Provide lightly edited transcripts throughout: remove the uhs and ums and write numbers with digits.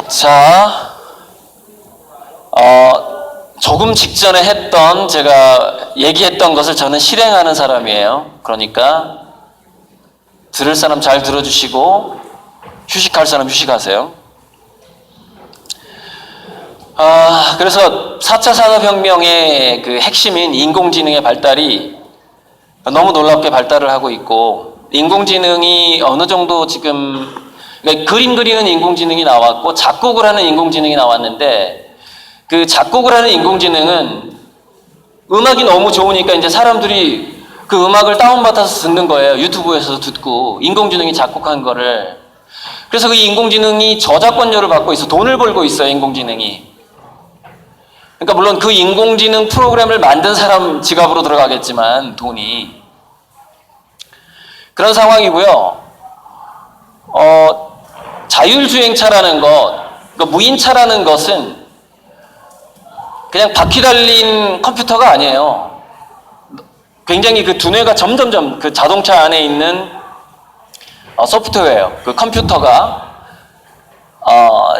자, 조금 직전에 했던 제가 얘기했던 것을 저는 실행하는 사람이에요. 그러니까 들을 사람 잘 들어주시고 휴식할 사람 휴식하세요. 그래서 4차 산업혁명의 그 핵심인 인공지능의 발달이 너무 놀랍게 발달을 하고 있고, 인공지능이 어느 정도 지금 그러니까 그림 그리는 인공지능이 나왔고 작곡을 하는 인공지능이 나왔는데, 그 작곡을 하는 인공지능은 음악이 너무 좋으니까 이제 사람들이 그 음악을 다운받아서 듣는 거예요. 유튜브에서 듣고 인공지능이 작곡한 거를. 그래서 그 인공지능이 저작권료를 받고 있어. 돈을 벌고 있어요, 인공지능이. 그러니까 물론 그 인공지능 프로그램을 만든 사람 지갑으로 들어가겠지만 돈이. 그런 상황이고요. 자율주행차라는 것, 그러니까 무인차라는 것은 그냥 바퀴 달린 컴퓨터가 아니에요. 굉장히 그 두뇌가 점점점 그 자동차 안에 있는 소프트웨어, 그 컴퓨터가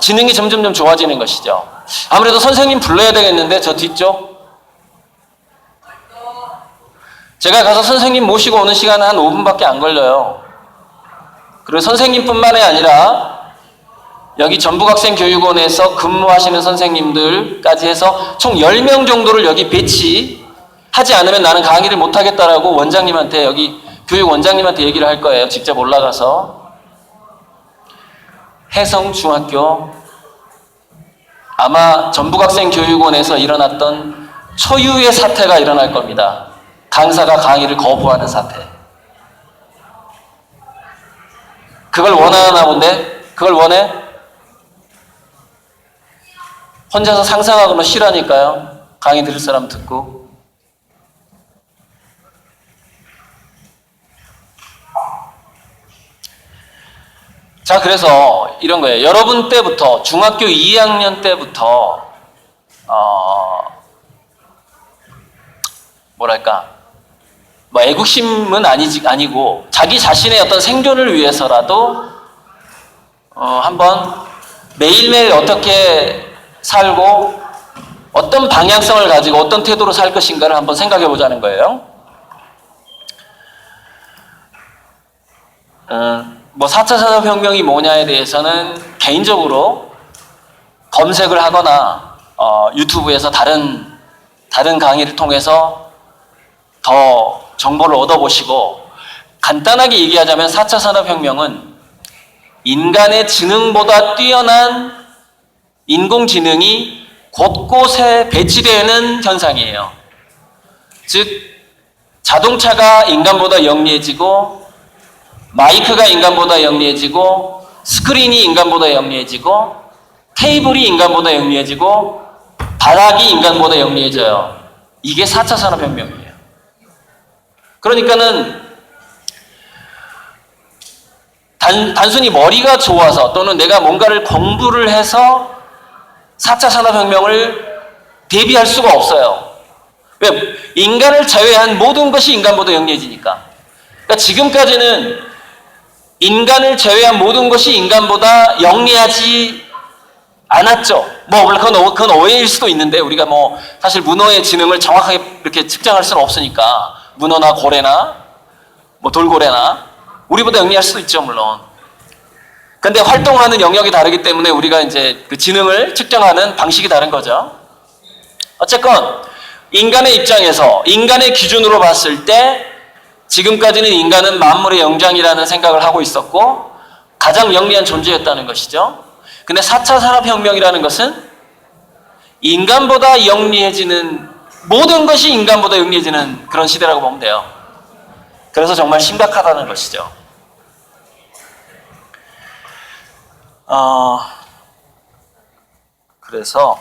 지능이 점점점 좋아지는 것이죠. 아무래도 선생님 불러야 되겠는데, 저 뒤쪽. 제가 가서 선생님 모시고 오는 시간은 한 5분밖에 안 걸려요. 그리고 선생님뿐만이 아니라 여기 전북학생교육원에서 근무하시는 선생님들까지 해서 총 10명 정도를 여기 배치하지 않으면 나는 강의를 못하겠다라고 원장님한테, 여기 교육원장님한테 얘기를 할 거예요. 직접 올라가서. 혜성중학교, 아마 전북학생교육원에서 일어났던 초유의 사태가 일어날 겁니다. 강사가 강의를 거부하는 사태. 그걸 원하나 본데? 그걸 원해? 혼자서 상상하고는 싫으니까요. 강의 들을 사람 듣고. 자, 그래서 이런 거예요. 여러분 때부터, 중학교 2학년 때부터 뭐랄까, 뭐 애국심은 아니고 자기 자신의 어떤 생존을 위해서라도 한번 매일매일 어떻게 살고 어떤 방향성을 가지고 어떤 태도로 살 것인가를 한번 생각해 보자는 거예요. 뭐 4차 산업혁명이 뭐냐에 대해서는 개인적으로 검색을 하거나 유튜브에서 다른 강의를 통해서 더 정보를 얻어보시고, 간단하게 얘기하자면 4차 산업혁명은 인간의 지능보다 뛰어난 인공지능이 곳곳에 배치되는 현상이에요. 즉, 자동차가 인간보다 영리해지고, 마이크가 인간보다 영리해지고, 스크린이 인간보다 영리해지고, 테이블이 인간보다 영리해지고, 바닥이 인간보다 영리해져요. 이게 4차 산업혁명이에요. 그러니까는 단순히 머리가 좋아서 또는 내가 뭔가를 공부를 해서 4차 산업혁명을 대비할 수가 없어요. 왜? 인간을 제외한 모든 것이 인간보다 영리해지니까. 그러니까 지금까지는 인간을 제외한 모든 것이 인간보다 영리하지 않았죠. 뭐 물론 그건 오해일 수도 있는데, 우리가 뭐 사실 문어의 지능을 정확하게 이렇게 측정할 수는 없으니까, 문어나 고래나 뭐 돌고래나 우리보다 영리할 수도 있죠, 물론. 근데 활동하는 영역이 다르기 때문에 우리가 이제 그 지능을 측정하는 방식이 다른 거죠. 어쨌건 인간의 입장에서, 인간의 기준으로 봤을 때 지금까지는 인간은 만물의 영장이라는 생각을 하고 있었고 가장 영리한 존재였다는 것이죠. 근데 4차 산업혁명이라는 것은 인간보다 영리해지는, 모든 것이 인간보다 영리해지는 그런 시대라고 보면 돼요. 그래서 정말 심각하다는 것이죠. 그래서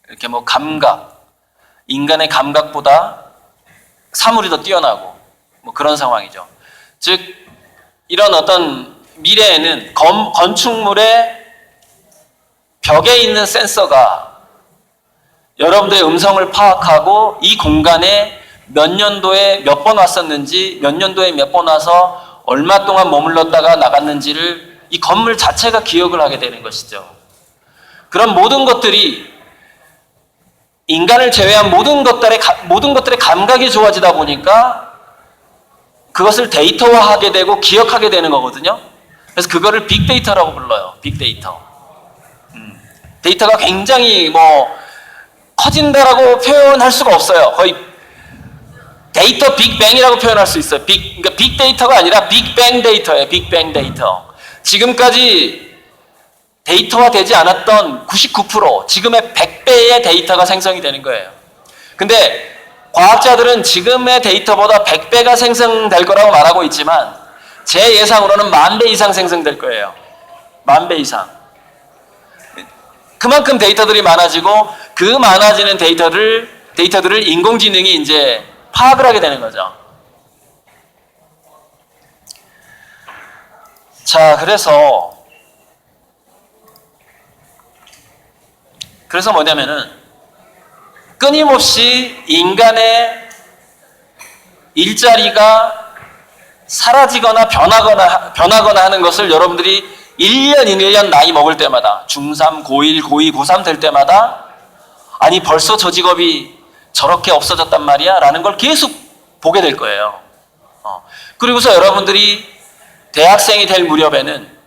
이렇게 뭐 감각, 인간의 감각보다 사물이 더 뛰어나고 뭐 그런 상황이죠. 즉 이런 어떤 미래에는 건축물의 벽에 있는 센서가 여러분들의 음성을 파악하고 이 공간에 몇 년도에 몇 번 왔었는지, 몇 년도에 몇 번 와서 얼마 동안 머물렀다가 나갔는지를 이 건물 자체가 기억을 하게 되는 것이죠. 그런 모든 것들이 인간을 제외한 모든 것들의 감각이 좋아지다 보니까 그것을 데이터화하게 되고 기억하게 되는 거거든요. 그래서 그거를 빅데이터라고 불러요. 빅데이터. 데이터가 굉장히 커진다라고 표현할 수가 없어요. 거의 데이터 빅뱅이라고 표현할 수 있어요. 그러니까 빅데이터가 아니라 빅뱅 데이터예요. 빅뱅 데이터. 지금까지 데이터화 되지 않았던 99%, 지금의 100배의 데이터가 생성이 되는 거예요. 근데 과학자들은 지금의 데이터보다 100배가 생성될 거라고 말하고 있지만 제 예상으로는 10,000배 이상 생성될 거예요. 10,000배 이상. 그만큼 데이터들이 많아지고 그 많아지는 데이터들을 인공지능이 이제 파악을 하게 되는 거죠. 자, 그래서 뭐냐면은 끊임없이 인간의 일자리가 사라지거나 변하거나 하는 것을 여러분들이 1년, 1년 나이 먹을 때마다 중3, 고1, 고2, 고3 될 때마다 아니 벌써 저 직업이 저렇게 없어졌단 말이야 라는 걸 계속 보게 될 거예요. 그리고서 여러분들이 대학생이 될 무렵에는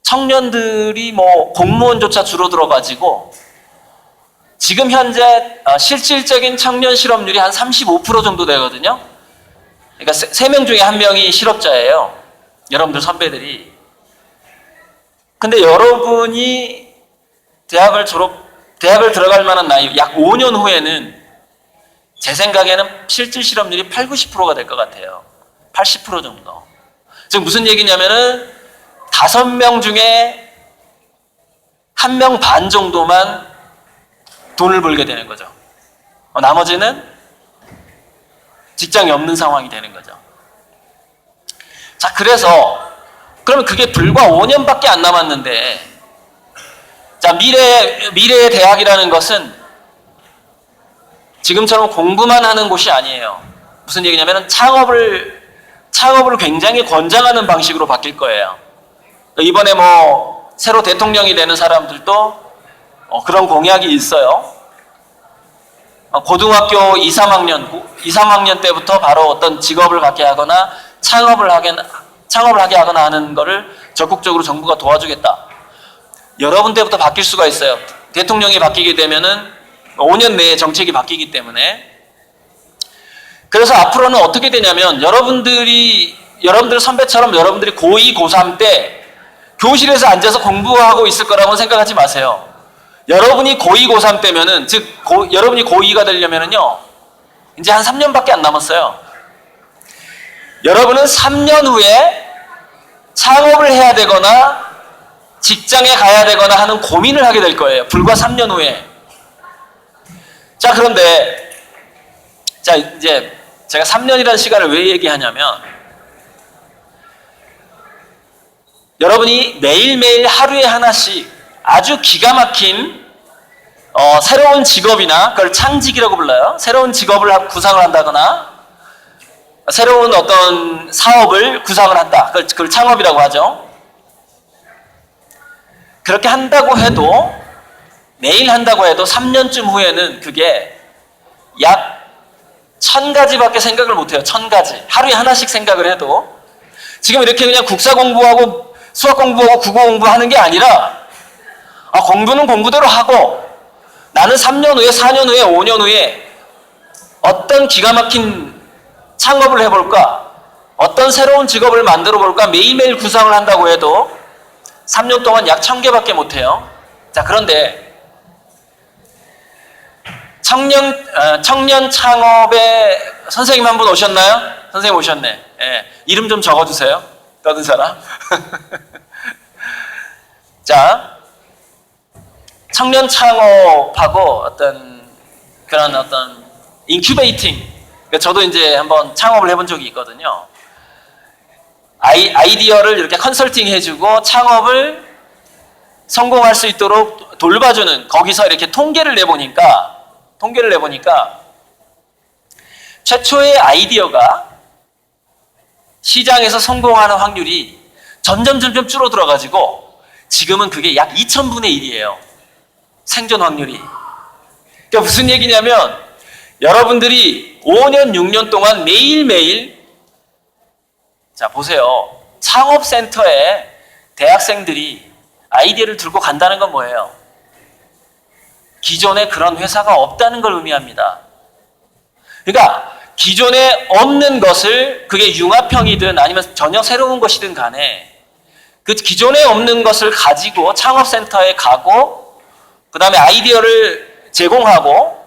청년들이 공무원조차 줄어들어가지고 지금 현재 실질적인 청년 실업률이 한 35% 정도 되거든요. 그러니까 3명 중에 1명이 실업자예요. 여러분들 선배들이. 근데 여러분이 대학을 들어갈 만한 나이 약 5년 후에는 제 생각에는 실질 실업률이 80-90%가 될 것 같아요. 80% 정도. 즉 무슨 얘기냐면은 5명 중에 1명 반 정도만 돈을 벌게 되는 거죠. 나머지는 직장이 없는 상황이 되는 거죠. 자, 그래서 그러면 그게 불과 5년밖에 안 남았는데, 자, 미래의 대학이라는 것은 지금처럼 공부만 하는 곳이 아니에요. 무슨 얘기냐면 창업을 굉장히 권장하는 방식으로 바뀔 거예요. 이번에 새로 대통령이 되는 사람들도 그런 공약이 있어요. 고등학교 2, 3학년 때부터 바로 어떤 직업을 갖게 하거나 창업을 하게 하거나 하는 거를 적극적으로 정부가 도와주겠다. 여러분 때부터 바뀔 수가 있어요. 대통령이 바뀌게 되면은 5년 내에 정책이 바뀌기 때문에. 그래서 앞으로는 어떻게 되냐면 여러분들 선배처럼 여러분들이 고2, 고3 때 교실에서 앉아서 공부하고 있을 거라고는 생각하지 마세요. 여러분이 고2, 고3 때면은, 여러분이 고2가 되려면은요, 이제 한 3년밖에 안 남았어요. 여러분은 3년 후에 창업을 해야 되거나 직장에 가야 되거나 하는 고민을 하게 될 거예요. 불과 3년 후에. 자, 그런데, 자, 이제 제가 3년이라는 시간을 왜 얘기하냐면, 여러분이 매일매일 하루에 하나씩 아주 기가 막힌 새로운 직업이나 그걸 창직이라고 불러요. 새로운 직업을 구상을 한다거나 새로운 어떤 사업을 구상을 한다. 그걸 창업이라고 하죠. 그렇게 한다고 해도 매일 한다고 해도 3년쯤 후에는 그게 약 1000가지밖에 생각을 못해요. 1000가지. 하루에 하나씩 생각을 해도 지금 이렇게 그냥 국사 공부하고 수학 공부하고 국어 공부하는 게 아니라 공부는 공부대로 하고 나는 3년 후에 4년 후에 5년 후에 어떤 기가 막힌 창업을 해볼까, 어떤 새로운 직업을 만들어 볼까 매일매일 구상을 한다고 해도 3년 동안 약 1000개밖에 못해요. 자, 그런데 청년 창업에 선생님 한 분 오셨나요? 선생님 오셨네. 예, 이름 좀 적어주세요. 떠든 사람. 자, 청년 창업하고 그런 인큐베이팅. 저도 이제 한번 창업을 해본 적이 있거든요. 아이디어를 이렇게 컨설팅 해주고 창업을 성공할 수 있도록 돌봐주는, 거기서 이렇게 통계를 내보니까 최초의 아이디어가 시장에서 성공하는 확률이 점점 줄어들어가지고 지금은 그게 약 2000분의 1이에요. 생존 확률이. 그러니까 무슨 얘기냐면 여러분들이 5년, 6년 동안 매일매일 자 보세요. 창업센터에 대학생들이 아이디어를 들고 간다는 건 뭐예요? 기존에 그런 회사가 없다는 걸 의미합니다. 그러니까 기존에 없는 것을 그게 융합형이든 아니면 전혀 새로운 것이든 간에 그 기존에 없는 것을 가지고 창업센터에 가고 그 다음에 아이디어를 제공하고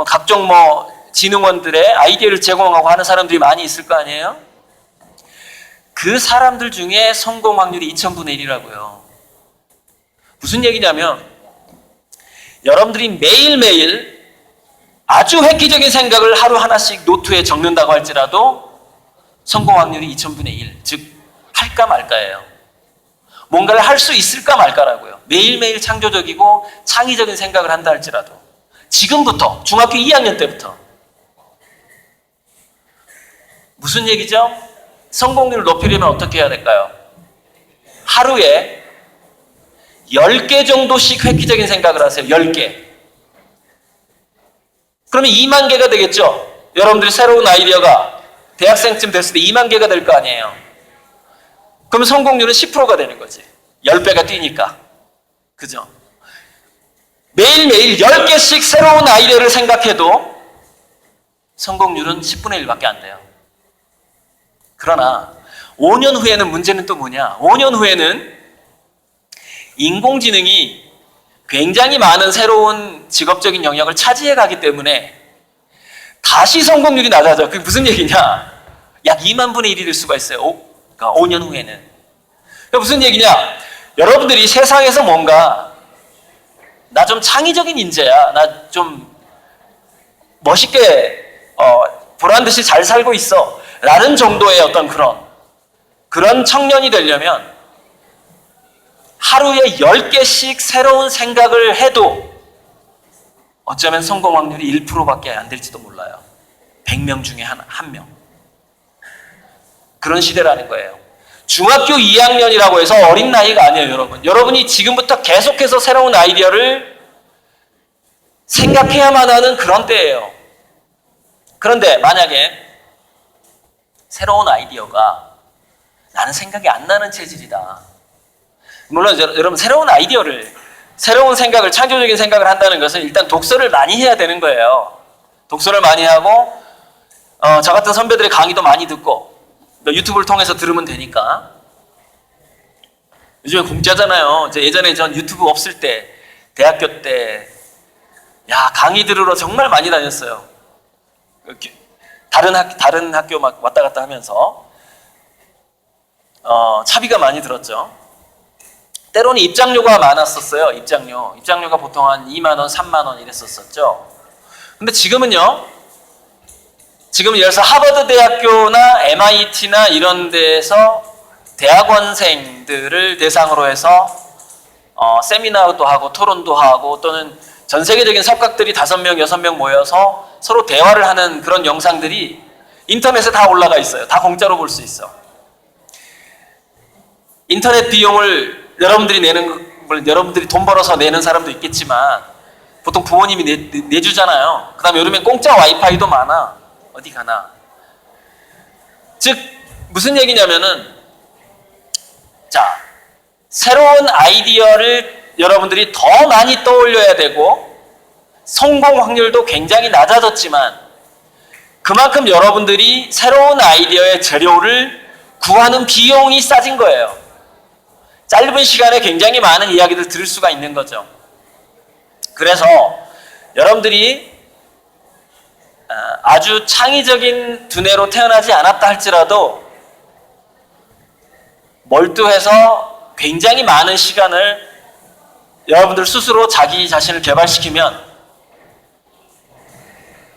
각종 진흥원들의 아이디어를 제공하고 하는 사람들이 많이 있을 거 아니에요? 그 사람들 중에 성공 확률이 2000분의 1이라고요. 무슨 얘기냐면 여러분들이 매일매일 아주 획기적인 생각을 하루 하나씩 노트에 적는다고 할지라도 성공 확률이 2000분의 1, 즉 할까 말까예요. 뭔가를 할 수 있을까 말까라고요. 매일매일 창조적이고 창의적인 생각을 한다 할지라도 지금부터 중학교 2학년 때부터 무슨 얘기죠? 성공률을 높이려면 어떻게 해야 될까요? 하루에 10개 정도씩 획기적인 생각을 하세요. 10개. 그러면 2만 개가 되겠죠? 여러분들이 새로운 아이디어가 대학생쯤 됐을 때 2만 개가 될 거 아니에요? 그러면 성공률은 10%가 되는 거지. 10배가 뛰니까. 그죠? 매일매일 10개씩 새로운 아이디어를 생각해도 성공률은 10분의 1밖에 안 돼요. 그러나 5년 후에는 문제는 또 뭐냐? 5년 후에는 인공지능이 굉장히 많은 새로운 직업적인 영역을 차지해 가기 때문에 다시 성공률이 낮아져. 그게 무슨 얘기냐? 약 2만 분의 1이 될 수가 있어요. 그러니까 5년 후에는. 그러니까 무슨 얘기냐? 여러분들이 세상에서 뭔가 나 좀 창의적인 인재야. 나 좀 멋있게 보란 듯이 잘 살고 있어. 라는 정도의 어떤 그런 청년이 되려면 하루에 10개씩 새로운 생각을 해도 어쩌면 성공 확률이 1%밖에 안 될지도 몰라요. 100명 중에 한 명. 그런 시대라는 거예요. 중학교 2학년이라고 해서 어린 나이가 아니에요, 여러분. 여러분이 지금부터 계속해서 새로운 아이디어를 생각해야만 하는 그런 때예요. 그런데 만약에 새로운 아이디어가 나는 생각이 안 나는 체질이다. 물론 여러분 새로운 생각을 창조적인 생각을 한다는 것은 일단 독서를 많이 해야 되는 거예요. 독서를 많이 하고 저 같은 선배들의 강의도 많이 듣고 유튜브를 통해서 들으면 되니까. 요즘에 공짜잖아요. 예전에 전 유튜브 없을 때 대학교 때 강의 들으러 정말 많이 다녔어요. 다른 학교 막 왔다 갔다 하면서 차비가 많이 들었죠. 때로는 입장료가 많았었어요. 입장료가 보통 한 2만 원, 3만 원 이랬었죠. 근데 지금은요. 지금 예를 들어서 하버드 대학교나 MIT나 이런 데에서 대학원생들을 대상으로 해서 세미나도 하고 토론도 하고 또는 전 세계적인 석학들이 5명, 6명 모여서 서로 대화를 하는 그런 영상들이 인터넷에 다 올라가 있어요. 다 공짜로 볼 수 있어. 인터넷 비용을 여러분들이 돈 벌어서 내는 사람도 있겠지만 보통 부모님이 내주잖아요. 그 다음에 요즘엔 공짜 와이파이도 많아. 어디 가나. 즉 무슨 얘기냐면은 새로운 아이디어를 여러분들이 더 많이 떠올려야 되고 성공 확률도 굉장히 낮아졌지만 그만큼 여러분들이 새로운 아이디어의 재료를 구하는 비용이 싸진 거예요. 짧은 시간에 굉장히 많은 이야기를 들을 수가 있는 거죠. 그래서 여러분들이 아주 창의적인 두뇌로 태어나지 않았다 할지라도 몰두해서 굉장히 많은 시간을 여러분들 스스로 자기 자신을 개발시키면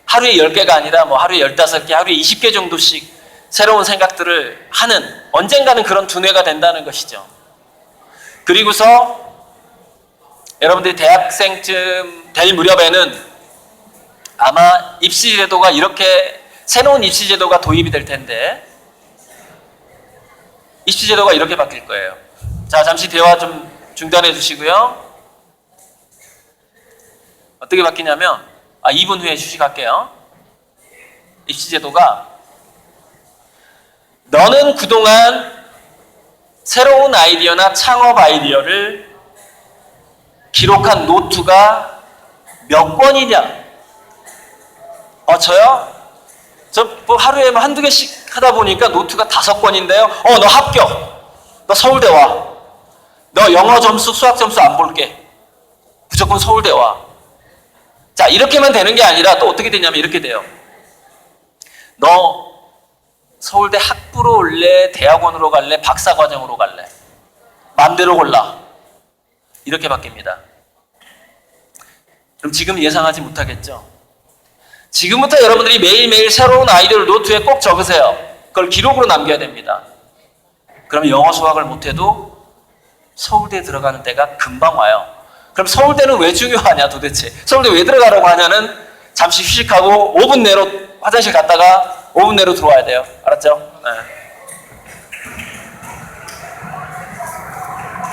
하루에 10개가 아니라 하루에 15개, 하루에 20개 정도씩 새로운 생각들을 하는 언젠가는 그런 두뇌가 된다는 것이죠. 그리고서 여러분들이 대학생쯤 될 무렵에는 아마 입시제도가 이렇게 새로운 입시제도가 도입이 될 텐데 입시 제도가 이렇게 바뀔 거예요. 자, 잠시 대화 좀 중단해 주시고요. 어떻게 바뀌냐면 2분 후에 휴식할게요. 입시 제도가 너는 그동안 새로운 아이디어나 창업 아이디어를 기록한 노트가 몇 권이냐? 저요? 저 뭐 하루에 한두 개씩 하다 보니까 노트가 5권인데요. 너 합격. 너 서울대 와. 너 영어 점수, 수학 점수 안 볼게. 무조건 서울대 와. 자, 이렇게만 되는 게 아니라 또 어떻게 되냐면 이렇게 돼요. 너 서울대 학부로 올래? 대학원으로 갈래? 박사과정으로 갈래? 마음대로 골라. 이렇게 바뀝니다. 그럼 지금 예상하지 못하겠죠? 지금부터 여러분들이 매일매일 새로운 아이디어를 노트에 꼭 적으세요. 그걸 기록으로 남겨야 됩니다. 그러면 영어 수학을 못해도 서울대에 들어가는 때가 금방 와요. 그럼 서울대는 왜 중요하냐 도대체? 서울대 왜 들어가라고 하냐는 잠시 휴식하고 5분 내로 화장실 갔다가 5분 내로 들어와야 돼요. 알았죠? 네.